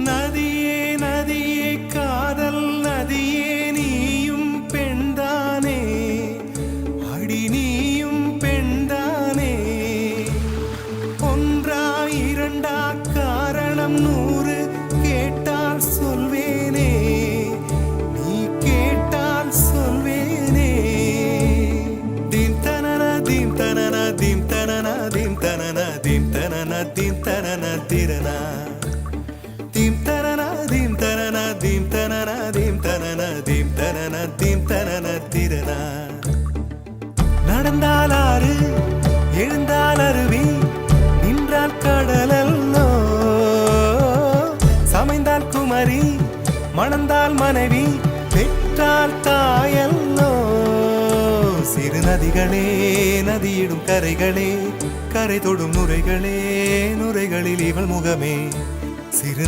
நதியே நதியே காதல் நதியே நீயும் பெண்தானே அடி நீயும் பெண்தானே ஒன்றா இரண்டா காரணம் 100 கேட்டால் சொல்வேனே நீ கேட்டால் சொல்வேனே தீம் தனன தீம் தனன தீம் தனன தீம் தனன தீம் தனன தீம் தனன திரனா தீம் தனன தீம் தனன தீம் தனன தீம் தனன தீம் தனன தீம் தனன திரனா நடந்தால் ஆறு எழுந்தால் அருவி நின்றால் கடலல்லோ சமைந்தால் குமரி மணந்தால் மனைவி பெற்றால் தாயல்லோ சிறு நதிகளே நதியிடும் கரைகளே கரை தொடும் நுரைகளே நுரைகளில் இவள் முகமே சிறு